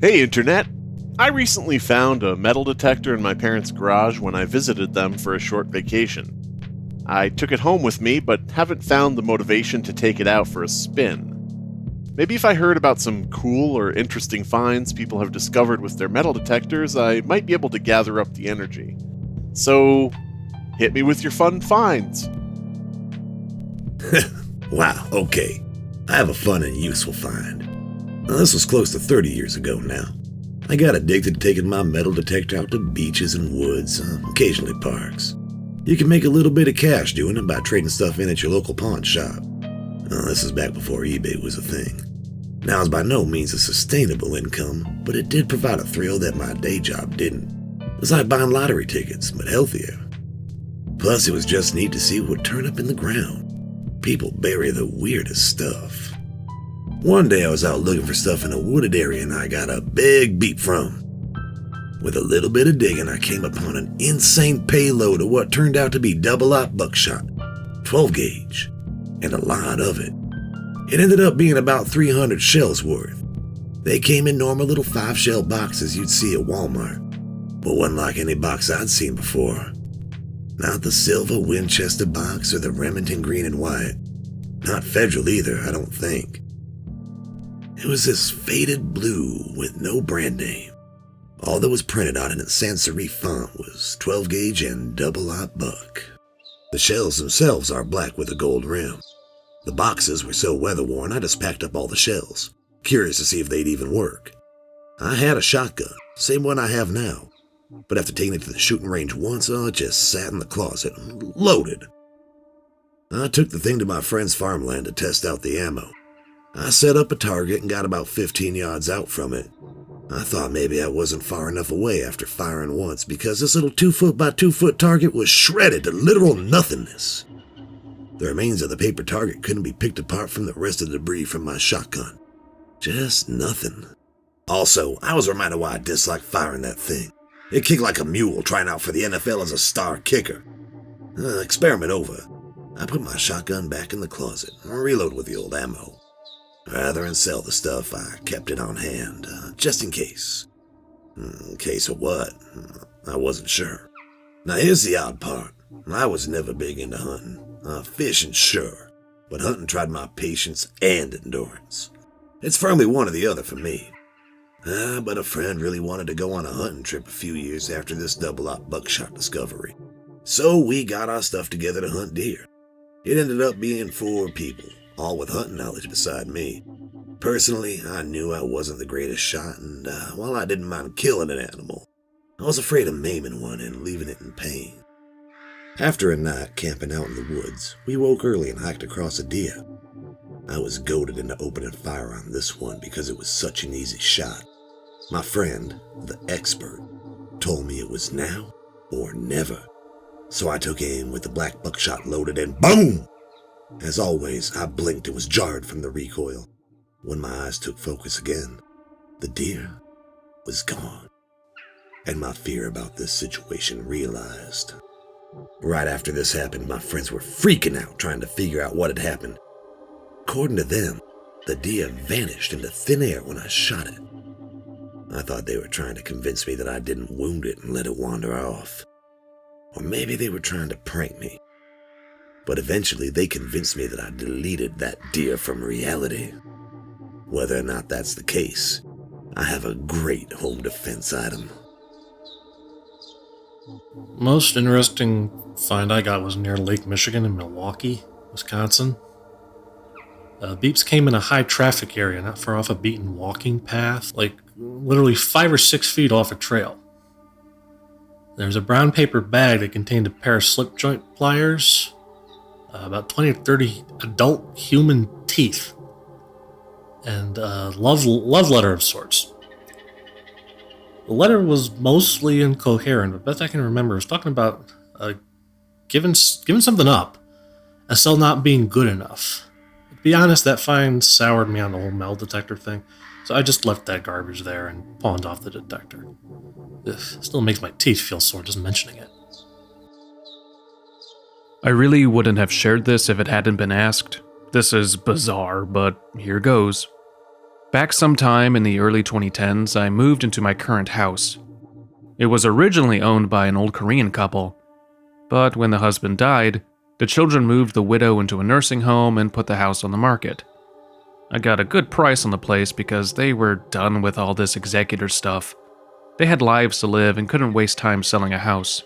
Hey Internet! I recently found a metal detector in my parents' garage when I visited them for a short vacation. I took it home with me, but haven't found the motivation to take it out for a spin. Maybe if I heard about some cool or interesting finds people have discovered with their metal detectors, I might be able to gather up the energy. So, hit me with your fun finds. Wow, okay. I have a fun and useful find. Now, this was close to 30 years ago now. I got addicted to taking my metal detector out to beaches and woods, occasionally parks. You can make a little bit of cash doing it by trading stuff in at your local pawn shop. This is back before eBay was a thing. Now, it's by no means a sustainable income, but it did provide a thrill that my day job didn't. It was like buying lottery tickets, but healthier. Plus, it was just neat to see what would turn up in the ground. People bury the weirdest stuff. One day I was out looking for stuff in a wooded area and I got a big beep from. With a little bit of digging, I came upon an insane payload of what turned out to be double-aught buckshot, 12 gauge, and a lot of it. It ended up being about 300 shells worth. They came in normal little 5-shell boxes you'd see at Walmart, but wasn't like any box I'd seen before. Not the silver Winchester box or the Remington green and white. Not Federal either, I don't think. It was this faded blue with no brand name. All that was printed on it in sans serif font was 12 gauge and double-aught buck. The shells themselves are black with a gold rim. The boxes were so weather-worn I just packed up all the shells, curious to see if they'd even work. I had a shotgun, same one I have now, but after taking it to the shooting range once, it just sat in the closet, loaded. I took the thing to my friend's farmland to test out the ammo. I set up a target and got about 15 yards out from it. I thought maybe I wasn't far enough away after firing once because this little 2-foot by 2-foot target was shredded to literal nothingness. The remains of the paper target couldn't be picked apart from the rest of the debris from my shotgun. Just nothing. Also, I was reminded why I disliked firing that thing. It kicked like a mule trying out for the NFL as a star kicker. Experiment over. I put my shotgun back in the closet and reload with the old ammo. Rather than sell the stuff, I kept it on hand, just in case. In case of what? I wasn't sure. Now here's the odd part. I was never big into hunting. Fishing, sure, but hunting tried my patience and endurance. It's firmly one or the other for me. But a friend really wanted to go on a hunting trip a few years after this double-aught buckshot discovery. So we got our stuff together to hunt deer. It ended up being 4 people, all with hunting knowledge beside me. Personally, I knew I wasn't the greatest shot, and while I didn't mind killing an animal, I was afraid of maiming one and leaving it in pain. After a night camping out in the woods, we woke early and hiked across a deer. I was goaded into opening fire on this one because it was such an easy shot. My friend, the expert, told me it was now or never. So I took aim with the black buckshot loaded and boom! As always, I blinked and was jarred from the recoil. When my eyes took focus again, the deer was gone. And my fear about this situation realized. Right after this happened, my friends were freaking out trying to figure out what had happened. According to them, the deer vanished into thin air when I shot it. I thought they were trying to convince me that I didn't wound it and let it wander off. Or maybe they were trying to prank me. But eventually they convinced me that I deleted that deer from reality. Whether or not that's the case, I have a great home defense item. Most interesting find I got was near Lake Michigan in Milwaukee, Wisconsin. Beeps came in a high traffic area not far off a beaten walking path, like literally 5 or 6 feet off a trail. There was a brown paper bag that contained a pair of slip joint pliers, about 20 or 30 adult human teeth, and a love letter of sorts. The letter was mostly incoherent, but best I can remember, it was talking about giving something up and still not being good enough. To be honest, that find soured me on the whole metal detector thing, so I just left that garbage there and pawned off the detector. Ugh, still makes my teeth feel sore just mentioning it. I really wouldn't have shared this if it hadn't been asked. This is bizarre, but here goes. Back sometime in the early 2010s, I moved into my current house. It was originally owned by an old Korean couple, but when the husband died, the children moved the widow into a nursing home and put the house on the market. I got a good price on the place because they were done with all this executor stuff. They had lives to live and couldn't waste time selling a house.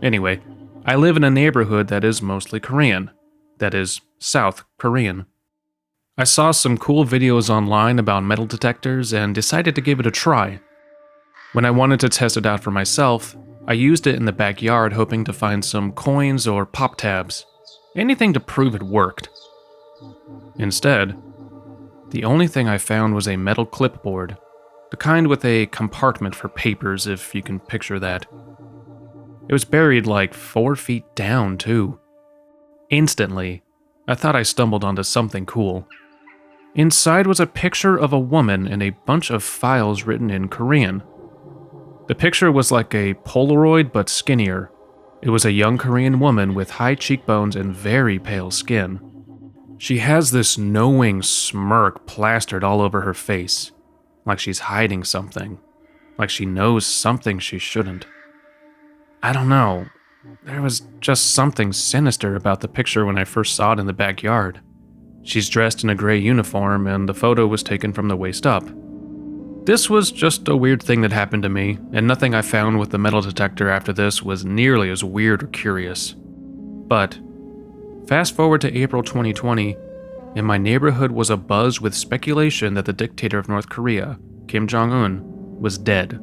Anyway, I live in a neighborhood that is mostly Korean. That is, South Korean. I saw some cool videos online about metal detectors and decided to give it a try. When I wanted to test it out for myself, I used it in the backyard hoping to find some coins or pop tabs. Anything to prove it worked. Instead, the only thing I found was a metal clipboard, the kind with a compartment for papers, if you can picture that. It was buried like 4 feet down, too. Instantly, I thought I stumbled onto something cool. Inside was a picture of a woman and a bunch of files written in Korean. The picture was like a Polaroid but skinnier. It was a young Korean woman with high cheekbones and very pale skin. She has this knowing smirk plastered all over her face, like she's hiding something, like she knows something she shouldn't. I don't know, there was just something sinister about the picture when I first saw it in the backyard. She's dressed in a gray uniform and the photo was taken from the waist up. This was just a weird thing that happened to me, and nothing I found with the metal detector after this was nearly as weird or curious. But fast forward to April 2020, and my neighborhood was abuzz with speculation that the dictator of North Korea, Kim Jong-un, was dead.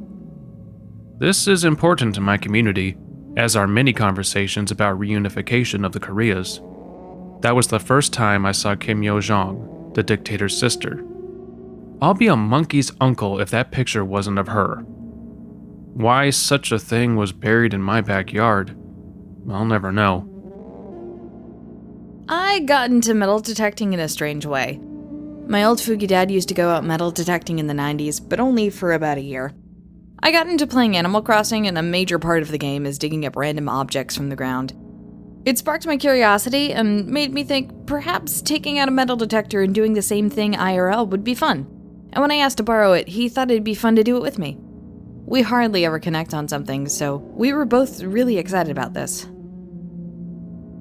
This is important to my community, as are many conversations about reunification of the Koreas. That was the first time I saw Kim Yo-jong, the dictator's sister. I'll be a monkey's uncle if that picture wasn't of her. Why such a thing was buried in my backyard, I'll never know. I got into metal detecting in a strange way. My old Fugi dad used to go out metal detecting in the 90s, but only for about a year. I got into playing Animal Crossing, and a major part of the game is digging up random objects from the ground. It sparked my curiosity and made me think perhaps taking out a metal detector and doing the same thing IRL would be fun. And when I asked to borrow it, he thought it'd be fun to do it with me. We hardly ever connect on something, so we were both really excited about this.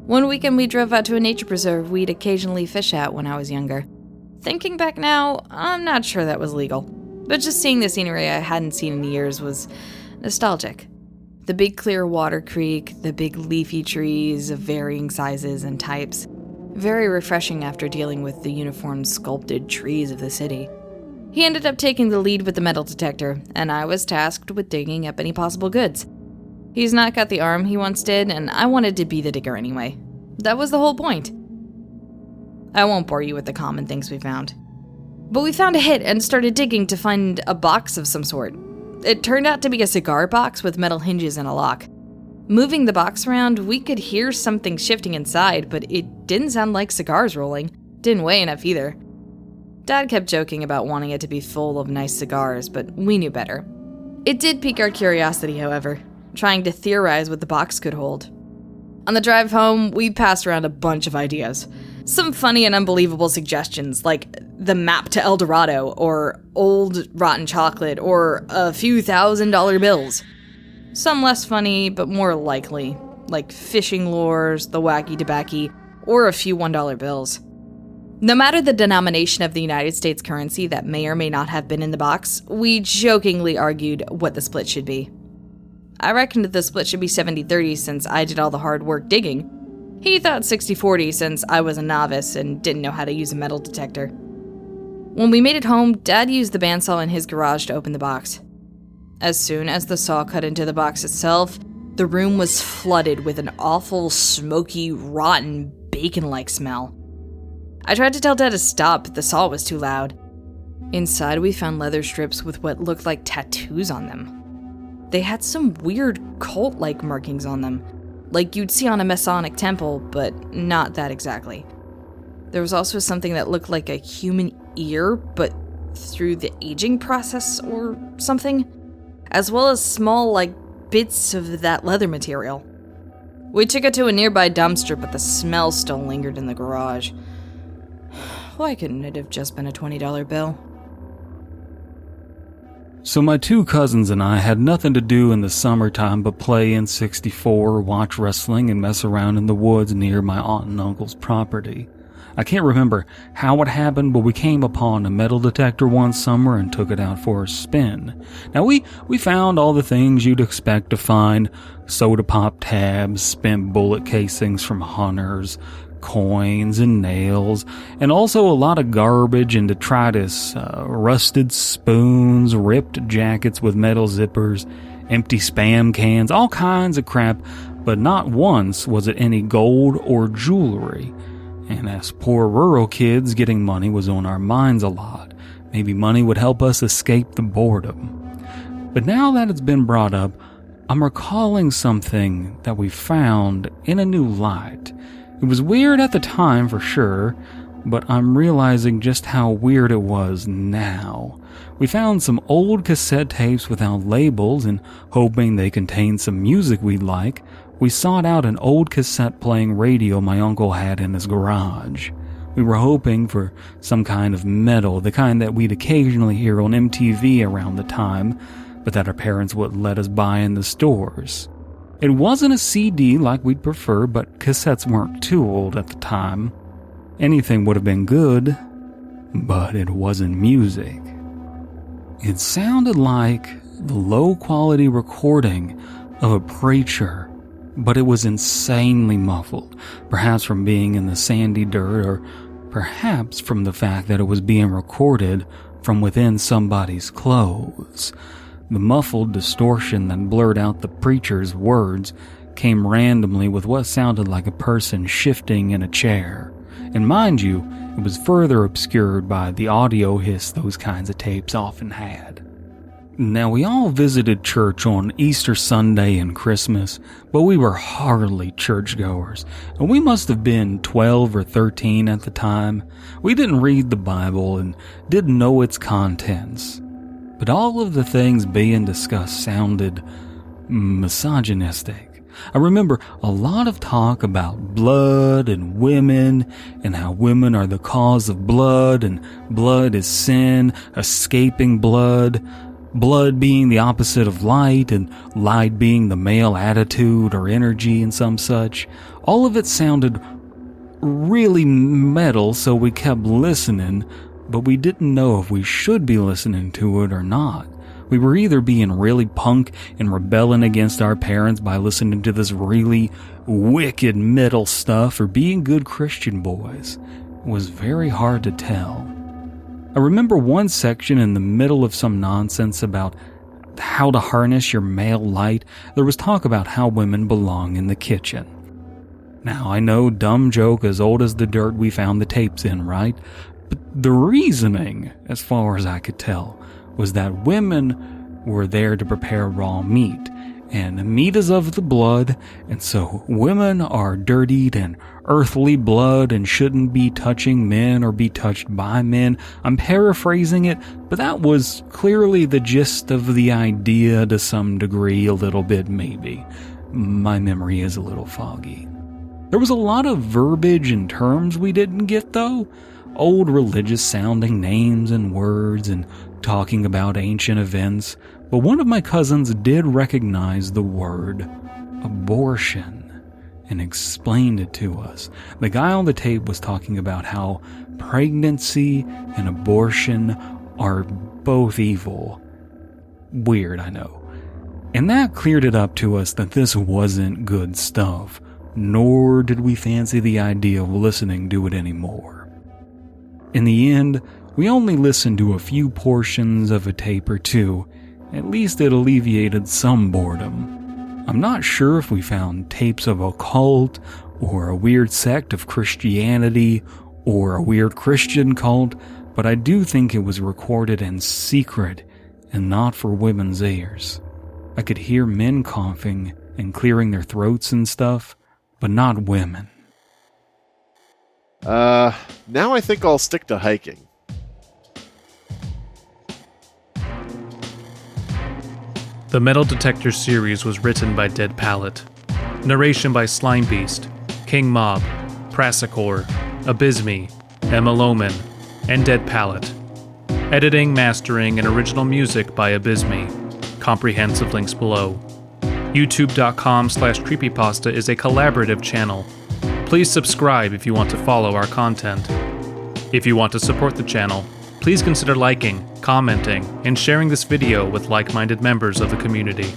One weekend we drove out to a nature preserve we'd occasionally fish at when I was younger. Thinking back now, I'm not sure that was legal, but just seeing the scenery I hadn't seen in years was nostalgic. The big clear water creek, the big leafy trees of varying sizes and types. Very refreshing after dealing with the uniform sculpted trees of the city. He ended up taking the lead with the metal detector, and I was tasked with digging up any possible goods. He's not got the arm he once did, and I wanted to be the digger anyway. That was the whole point. I won't bore you with the common things we found. But we found a hit and started digging to find a box of some sort. It turned out to be a cigar box with metal hinges and a lock. Moving the box around, we could hear something shifting inside, but it didn't sound like cigars rolling. Didn't weigh enough either. Dad kept joking about wanting it to be full of nice cigars, but we knew better. It did pique our curiosity, however, trying to theorize what the box could hold. On the drive home, we passed around a bunch of ideas. Some funny and unbelievable suggestions, like the map to El Dorado, or old rotten chocolate, or a few $1,000 bills. Some less funny, but more likely, like fishing lures, the wacky tobacco, or a few $1 bills. No matter the denomination of the United States currency that may or may not have been in the box, we jokingly argued what the split should be. I reckoned the split should be 70-30 since I did all the hard work digging. He thought 60-40 since I was a novice and didn't know how to use a metal detector. When we made it home, Dad used the bandsaw in his garage to open the box. As soon as the saw cut into the box itself, the room was flooded with an awful, smoky, rotten, bacon-like smell. I tried to tell Dad to stop, but the saw was too loud. Inside, we found leather strips with what looked like tattoos on them. They had some weird cult-like markings on them, like you'd see on a Masonic temple, but not that exactly. There was also something that looked like a human ear, but through the aging process or something, as well as small, bits of that leather material. We took it to a nearby dumpster, but the smell still lingered in the garage. Why couldn't it have just been a $20 bill? So my two cousins and I had nothing to do in the summertime but play N64, watch wrestling, and mess around in the woods near my aunt and uncle's property. I can't remember how it happened, but we came upon a metal detector one summer and took it out for a spin. Now we found all the things you'd expect to find: soda pop tabs, spent bullet casings from hunters, coins and nails, and also a lot of garbage and detritus, rusted spoons, ripped jackets with metal zippers, empty Spam cans, all kinds of crap, but not once was it any gold or jewelry. And as poor rural kids, getting money was on our minds a lot. Maybe money would help us escape the boredom. But now that it's been brought up, I'm recalling something that we found in a new light. It was weird at the time for sure, but I'm realizing just how weird it was now. We found some old cassette tapes without labels, and hoping they contained some music we'd like, we sought out an old cassette-playing radio my uncle had in his garage. We were hoping for some kind of metal, the kind that we'd occasionally hear on MTV around the time, but that our parents wouldn't let us buy in the stores. It wasn't a CD like we'd prefer, but cassettes weren't too old at the time. Anything would have been good, but it wasn't music. It sounded like the low-quality recording of a preacher, but it was insanely muffled, perhaps from being in the sandy dirt, or perhaps from the fact that it was being recorded from within somebody's clothes. The muffled distortion that blurred out the preacher's words came randomly with what sounded like a person shifting in a chair. And mind you, it was further obscured by the audio hiss those kinds of tapes often had. Now, we all visited church on Easter Sunday and Christmas, but we were hardly churchgoers, and we must have been 12 or 13 at the time. We didn't read the Bible and didn't know its contents. But all of the things being discussed sounded misogynistic. I remember a lot of talk about blood and women, and how women are the cause of blood, and blood is sin, escaping blood being the opposite of light, and light being the male attitude or energy and some such. All of it sounded really metal, so we kept listening, but we didn't know if we should be listening to it or not. We were either being really punk and rebelling against our parents by listening to this really wicked metal stuff, or being good Christian boys. It was very hard to tell. I remember one section in the middle of some nonsense about how to harness your male light. There was talk about how women belong in the kitchen. Now, I know, dumb joke as old as the dirt we found the tapes in, right? But the reasoning, as far as I could tell, was that women were there to prepare raw meat, and meat is of the blood, and so women are dirtied and earthly blood and shouldn't be touching men or be touched by men. I'm paraphrasing it, but that was clearly the gist of the idea to some degree, a little bit maybe. My memory is a little foggy. There was a lot of verbiage and terms we didn't get, though. Old religious-sounding names and words, and talking about ancient events, but one of my cousins did recognize the word abortion and explained it to us. The guy on the tape was talking about how pregnancy and abortion are both evil. Weird, I know. And that cleared it up to us that this wasn't good stuff, nor did we fancy the idea of listening to it anymore. In the end, we only listened to a few portions of a tape or two. At least it alleviated some boredom. I'm not sure if we found tapes of a cult, or a weird sect of Christianity, or a weird Christian cult, but I do think it was recorded in secret and not for women's ears. I could hear men coughing and clearing their throats and stuff, but not women. Now I think I'll stick to hiking. The Metal Detector series was written by Dead Palette. Narration by Slime Beast, King Mob, Prasicor, Abysme, Emma Lohman, and Dead Palette. Editing, mastering, and original music by Abysme. Comprehensive links below. YouTube.com/Creepypasta is a collaborative channel. Please subscribe if you want to follow our content. If you want to support the channel, please consider liking, commenting, and sharing this video with like-minded members of the community.